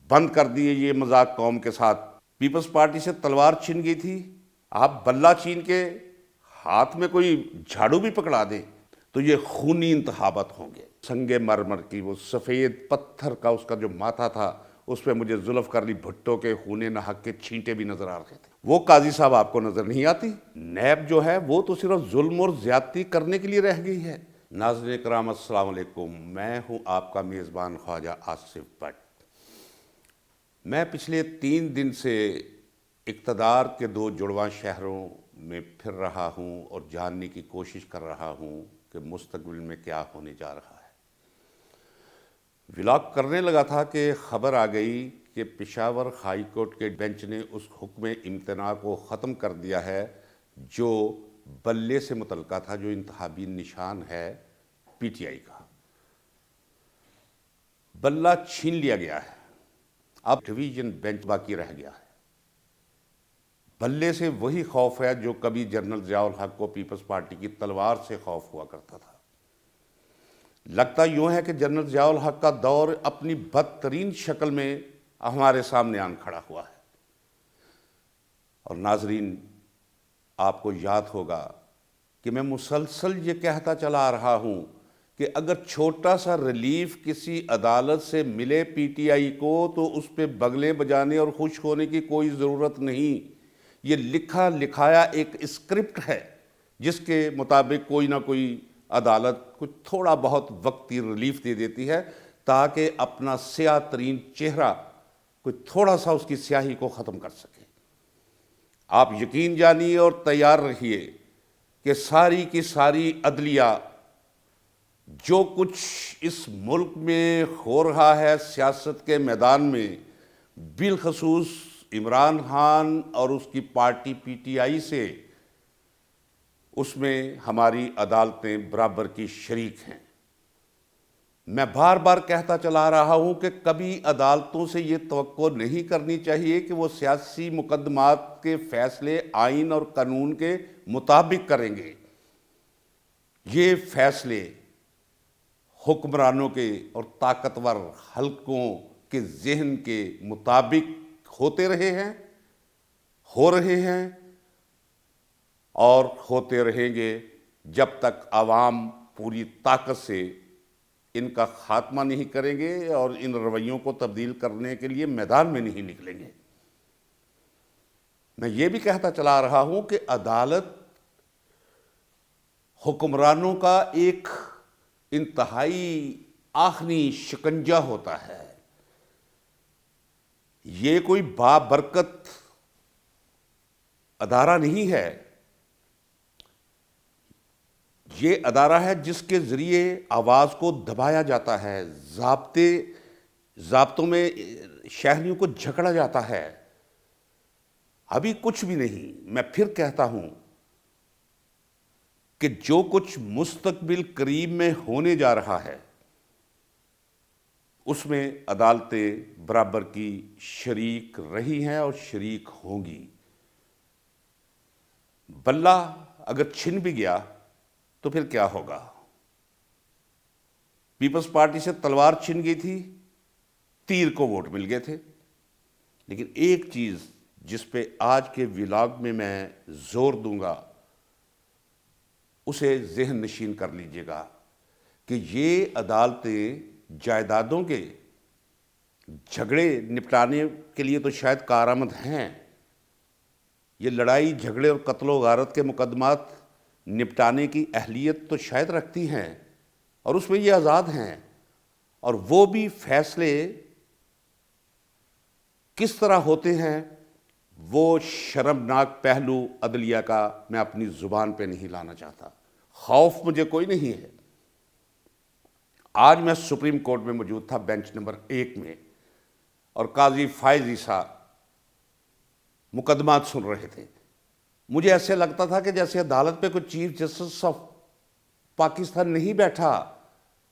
بند کر دیے یہ مذاق قوم کے ساتھ۔ پیپلز پارٹی سے تلوار چھن گئی تھی، آپ بلہ چھین کے ہاتھ میں کوئی جھاڑو بھی پکڑا دیں تو یہ خونی انتخابات ہوں گے۔ سنگ مرمر کی وہ سفید پتھر کا اس کا جو ماتھا تھا، اس پہ مجھے ذوالفقار علی بھٹو کے خون ناحق کے چھینٹے بھی نظر آ رہے تھے۔ وہ قاضی صاحب آپ کو نظر نہیں آتی؟ نیب جو ہے وہ تو صرف ظلم اور زیادتی کرنے کے لیے رہ گئی ہے۔ ناظرین کرام السلام علیکم، میں ہوں آپ کا میزبان خواجہ آصف بٹ۔ میں پچھلے 3 دن سے اقتدار کے 2 جڑواں شہروں میں پھر رہا ہوں اور جاننے کی کوشش کر رہا ہوں کہ مستقبل میں کیا ہونے جا رہا ہے۔ ولاگ کرنے لگا تھا کہ خبر آ گئی کہ پشاور ہائی کورٹ کے بینچ نے اس حکم امتناع کو ختم کر دیا ہے جو بلے سے متعلقہ تھا، جو انتخابی نشان ہے پی ٹی آئی کا۔ بلہ چھین لیا گیا ہے، اب ڈویژن بینچ باقی رہ گیا ہے۔ بلے سے وہی خوف ہے جو کبھی جنرل ضیاء الحق کو پیپلز پارٹی کی تلوار سے خوف ہوا کرتا تھا۔ لگتا یوں ہے کہ جنرل ضیاء الحق کا دور اپنی بدترین شکل میں ہمارے سامنے آن کھڑا ہوا ہے۔ اور ناظرین، آپ کو یاد ہوگا کہ میں مسلسل یہ کہتا چلا آ رہا ہوں کہ اگر چھوٹا سا ریلیف کسی عدالت سے ملے پی ٹی آئی کو تو اس پہ بگلیں بجانے اور خوش ہونے کی کوئی ضرورت نہیں۔ یہ لکھا لکھایا ایک اسکرپٹ ہے جس کے مطابق کوئی نہ کوئی عدالت کچھ تھوڑا بہت وقتی ریلیف دے دیتی ہے تاکہ اپنا سیاہ ترین چہرہ کوئی تھوڑا سا اس کی سیاہی کو ختم کر سکے۔ آپ یقین جانیے اور تیار رہیے کہ ساری کی ساری عدلیہ، جو کچھ اس ملک میں ہو رہا ہے سیاست کے میدان میں، بالخصوص عمران خان اور اس کی پارٹی پی ٹی آئی سے، اس میں ہماری عدالتیں برابر کی شریک ہیں۔ میں بار بار کہتا چلا رہا ہوں کہ کبھی عدالتوں سے یہ توقع نہیں کرنی چاہیے کہ وہ سیاسی مقدمات کے فیصلے آئین اور قانون کے مطابق کریں گے۔ یہ فیصلے حکمرانوں کے اور طاقتور حلقوں کے ذہن کے مطابق ہوتے رہے ہیں، ہو رہے ہیں اور ہوتے رہیں گے جب تک عوام پوری طاقت سے ان کا خاتمہ نہیں کریں گے اور ان رویوں کو تبدیل کرنے کے لیے میدان میں نہیں نکلیں گے۔ میں یہ بھی کہتا چلا رہا ہوں کہ عدالت حکمرانوں کا ایک انتہائی آخری شکنجہ ہوتا ہے۔ یہ کوئی بابرکت ادارہ نہیں ہے، یہ ادارہ ہے جس کے ذریعے آواز کو دبایا جاتا ہے، ضابطوں میں شہریوں کو جھگڑا جاتا ہے۔ ابھی کچھ بھی نہیں۔ میں پھر کہتا ہوں کہ جو کچھ مستقبل قریب میں ہونے جا رہا ہے اس میں عدالتیں برابر کی شریک رہی ہیں اور شریک ہوں گی۔ بلہ اگر چھن بھی گیا تو پھر کیا ہوگا؟ پیپلز پارٹی سے تلوار چھن گئی تھی، تیر کو ووٹ مل گئے تھے۔ لیکن ایک چیز جس پہ آج کے ولاگ میں زور دوں گا، اسے ذہن نشین کر لیجئے گا کہ یہ عدالتیں جائیدادوں کے جھگڑے نپٹانے کے لیے تو شاید کارآمد ہیں، یہ لڑائی جھگڑے اور قتل و غارت کے مقدمات نپٹانے کی اہلیت تو شاید رکھتی ہیں اور اس میں یہ آزاد ہیں، اور وہ بھی فیصلے کس طرح ہوتے ہیں وہ شرمناک پہلو عدلیہ کا میں اپنی زبان پہ نہیں لانا چاہتا۔ خوف مجھے کوئی نہیں ہے۔ آج میں سپریم کورٹ میں موجود تھا بینچ نمبر 1 میں، اور قاضی فائز عیسیٰ مقدمات سن رہے تھے۔ مجھے ایسے لگتا تھا کہ جیسے عدالت پہ کوئی چیف جسٹس آف پاکستان نہیں بیٹھا،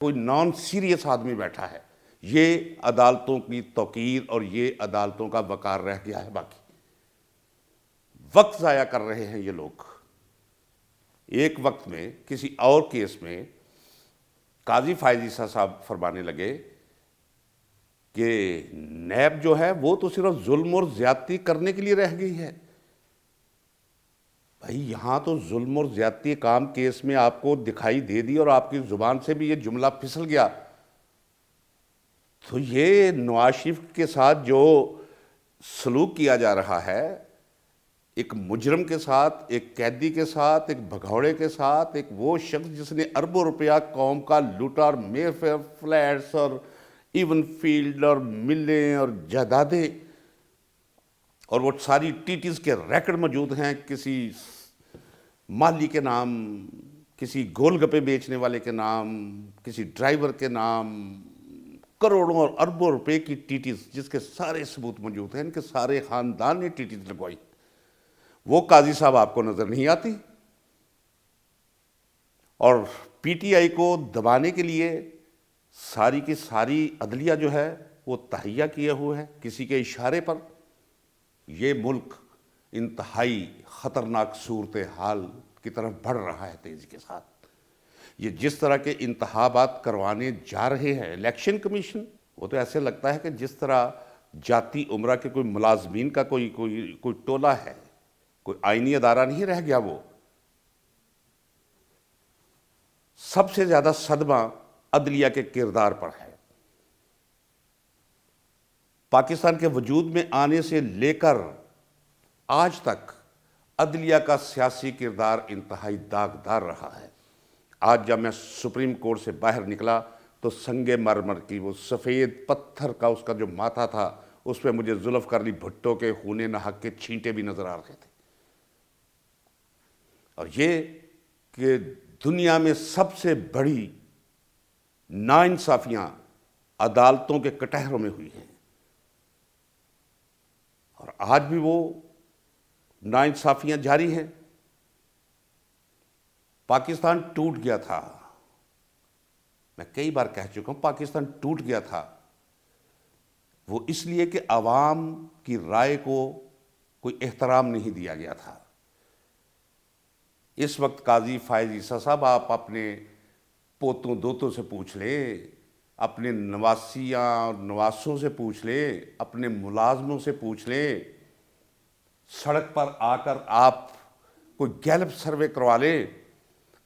کوئی نان سیریس آدمی بیٹھا ہے۔ یہ عدالتوں کی توقیر اور یہ عدالتوں کا وقار رہ گیا ہے۔ باقی وقت ضائع کر رہے ہیں یہ لوگ۔ ایک وقت میں کسی اور کیس میں قاضی فائز عیسیٰ صاحب فرمانے لگے کہ نیب جو ہے وہ تو صرف ظلم اور زیادتی کرنے کے لیے رہ گئی ہے. بھائی یہاں تو ظلم اور زیادتی کام کیس میں آپ کو دکھائی دے دی اور آپ کی زبان سے بھی یہ جملہ پھسل گیا. تو یہ نواز شریف کے ساتھ جو سلوک کیا جا رہا ہے، ایک مجرم کے ساتھ، ایک قیدی کے ساتھ، ایک بھگوڑے کے ساتھ، ایک وہ شخص جس نے اربوں روپیہ قوم کا لوٹا اور میر فیئر فلیٹس اور ایون فیلڈ اور ملیں اور جائیدادیں، اور وہ ساری ٹیٹیز کے ریکارڈ موجود ہیں، کسی مالی کے نام، کسی گول گپے بیچنے والے کے نام، کسی ڈرائیور کے نام، کروڑوں اور اربوں روپے کی ٹیٹیز جس کے سارے ثبوت موجود ہیں. ان کے سارے خاندان نے ٹیٹیز لگوائی. وہ قاضی صاحب آپ کو نظر نہیں آتی. اور پی ٹی آئی کو دبانے کے لیے ساری کی ساری عدلیہ جو ہے وہ تہیہ کیے ہوئے ہے کسی کے اشارے پر. یہ ملک انتہائی خطرناک صورتحال کی طرف بڑھ رہا ہے تیزی کے ساتھ. یہ جس طرح کے انتخابات کروانے جا رہے ہیں الیکشن کمیشن، وہ تو ایسے لگتا ہے کہ جس طرح جاتی عمرہ کے کوئی ملازمین کا کوئی ٹولہ ہے، کوئی آئینی ادارہ نہیں رہ گیا. وہ سب سے زیادہ صدمہ عدلیہ کے کردار پر ہے. پاکستان کے وجود میں آنے سے لے کر آج تک عدلیہ کا سیاسی کردار انتہائی داغدار رہا ہے. آج جب میں سپریم کورٹ سے باہر نکلا تو سنگ مرمر کی وہ سفید پتھر کا اس کا جو ماتھا تھا، اس پہ مجھے ذوالفقار علی بھٹو کے خون ناحق کے چھینٹے بھی نظر آ رہے تھے. اور یہ کہ دنیا میں سب سے بڑی ناانصافیاں عدالتوں کے کٹہروں میں ہوئی ہیں، اور آج بھی وہ ناانصافیاں جاری ہیں. پاکستان ٹوٹ گیا تھا. میں کئی بار کہہ چکا ہوں پاکستان ٹوٹ گیا تھا. وہ اس لیے کہ عوام کی رائے کو کوئی احترام نہیں دیا گیا تھا. اس وقت قاضی فائز عیسیٰ صاحب آپ اپنے پوتوں دوتوں سے پوچھ لیں، اپنے نواسیاں اور نواسوں سے پوچھ لیں، اپنے ملازموں سے پوچھ لیں، سڑک پر آ کر آپ کوئی گیلپ سروے کروا لیں.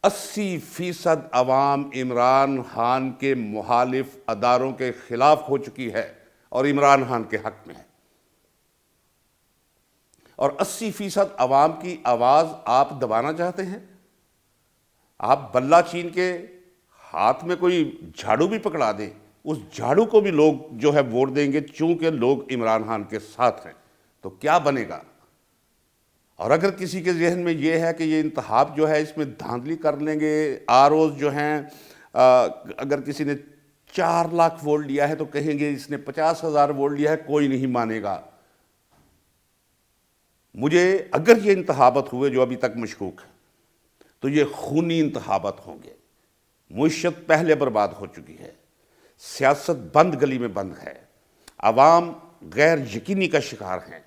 80% عوام عمران خان کے مخالف اداروں کے خلاف ہو چکی ہے اور عمران خان کے حق میں ہے. اور 80% عوام کی آواز آپ دبانا چاہتے ہیں. آپ بلہ چین کے ہاتھ میں کوئی جھاڑو بھی پکڑا دیں، اس جھاڑو کو بھی لوگ جو ہے ووٹ دیں گے چونکہ لوگ عمران خان کے ساتھ ہیں. تو کیا بنے گا؟ اور اگر کسی کے ذہن میں یہ ہے کہ یہ انتخاب جو ہے اس میں دھاندلی کر لیں گے، آروز جو ہیں اگر کسی نے 4 لاکھ ووٹ لیا ہے تو کہیں گے اس نے 50,000 ووٹ لیا ہے، کوئی نہیں مانے گا. مجھے اگر یہ انتخابات ہوئے جو ابھی تک مشکوک ہے تو یہ خونی انتخابات ہوں گے. معیشت پہلے برباد ہو چکی ہے، سیاست بند گلی میں بند ہے، عوام غیر یقینی کا شکار ہیں.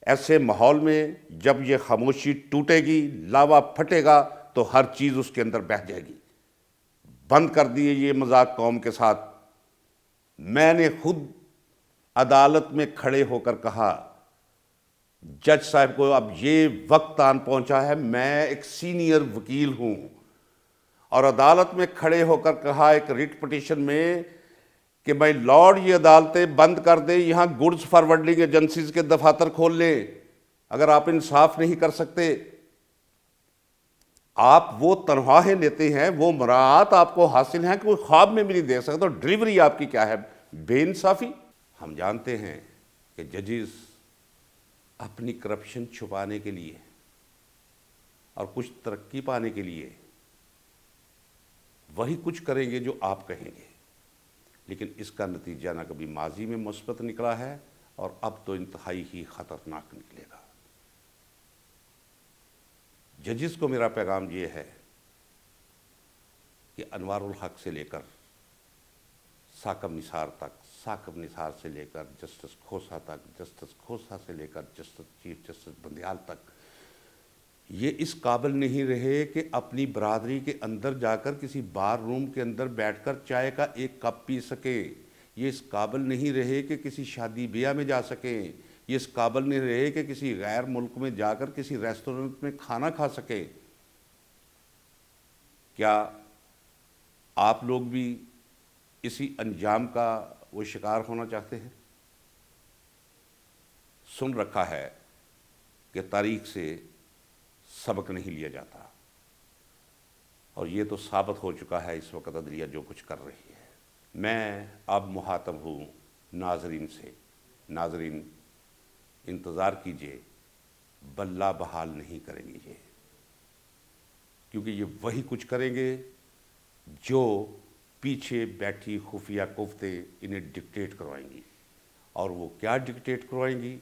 ایسے ماحول میں جب یہ خاموشی ٹوٹے گی، لاوا پھٹے گا تو ہر چیز اس کے اندر بہہ جائے گی. بند کر دیے یہ مذاق قوم کے ساتھ. میں نے خود عدالت میں کھڑے ہو کر کہا جج صاحب کو اب یہ وقت آن پہنچا ہے، میں ایک سینئر وکیل ہوں، اور عدالت میں کھڑے ہو کر کہا ایک ریٹ پٹیشن میں کہ بھائی لارڈ یہ عدالتیں بند کر دیں، یہاں گڈز فارورڈنگ ایجنسیز کے دفاتر کھول لیں. اگر آپ انصاف نہیں کر سکتے، آپ وہ تنخواہیں لیتے ہیں، وہ مراعات آپ کو حاصل ہیں کہ کوئی خواب میں بھی نہیں دے سکتا، ڈلیوری آپ کی کیا ہے؟ بے انصافی. ہم جانتے ہیں کہ ججز اپنی کرپشن چھپانے کے لیے اور کچھ ترقی پانے کے لیے وہی کچھ کریں گے جو آپ کہیں گے، لیکن اس کا نتیجہ نہ کبھی ماضی میں مثبت نکلا ہے اور اب تو انتہائی ہی خطرناک نکلے گا. ججز کو میرا پیغام یہ ہے کہ انوار الحق سے لے کر ثاقب نثار تک، ثاقب نثار سے لے کر جسٹس کھوسہ تک، جسٹس کھوسہ سے لے کر چیف جسٹس بندیال تک، یہ اس قابل نہیں رہے کہ اپنی برادری کے اندر جا کر کسی بار روم کے اندر بیٹھ کر چائے کا ایک کپ پی سکے. یہ اس قابل نہیں رہے کہ کسی شادی بیاہ میں جا سکیں، یہ اس قابل نہیں رہے کہ کسی غیر ملک میں جا کر کسی ریسٹورنٹ میں کھانا کھا سکیں۔ کیا آپ لوگ بھی اسی انجام کا وہ شکار ہونا چاہتے ہیں؟ سن رکھا ہے کہ تاریخ سے سبق نہیں لیا جاتا، اور یہ تو ثابت ہو چکا ہے اس وقت عدلیہ جو کچھ کر رہی ہے۔ میں اب مخاطب ہوں ناظرین سے۔ ناظرین انتظار کیجئے، بلہ بحال نہیں کریں گے یہ، کیونکہ یہ وہی کچھ کریں گے جو پیچھے بیٹھی خفیہ قوتیں انہیں ڈکٹیٹ کروائیں گی، اور وہ کیا ڈکٹیٹ کروائیں گی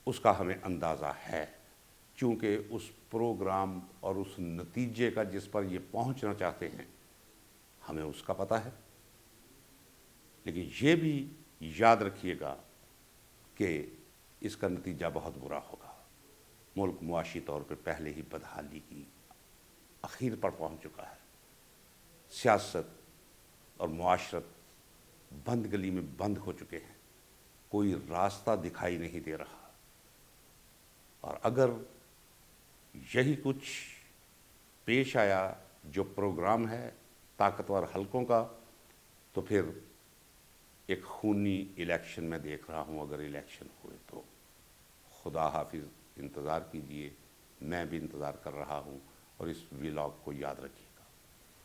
اس کا ہمیں اندازہ ہے، چونکہ اس پروگرام اور اس نتیجے کا جس پر یہ پہنچنا چاہتے ہیں ہمیں اس کا پتہ ہے۔ لیکن یہ بھی یاد رکھیے گا کہ اس کا نتیجہ بہت برا ہوگا۔ ملک معاشی طور پر پہلے ہی بدحالی کی اخیر پر پہنچ چکا ہے۔ سیاست اور معاشرت بند گلی میں بند ہو چکے ہیں، کوئی راستہ دکھائی نہیں دے رہا، اور اگر یہی کچھ پیش آیا جو پروگرام ہے طاقتور حلقوں کا، تو پھر ایک خونی الیکشن میں دیکھ رہا ہوں اگر الیکشن ہوئے تو۔ خدا حافظ، انتظار کیجئے، میں بھی انتظار کر رہا ہوں، اور اس ولاگ کو یاد رکھیے۔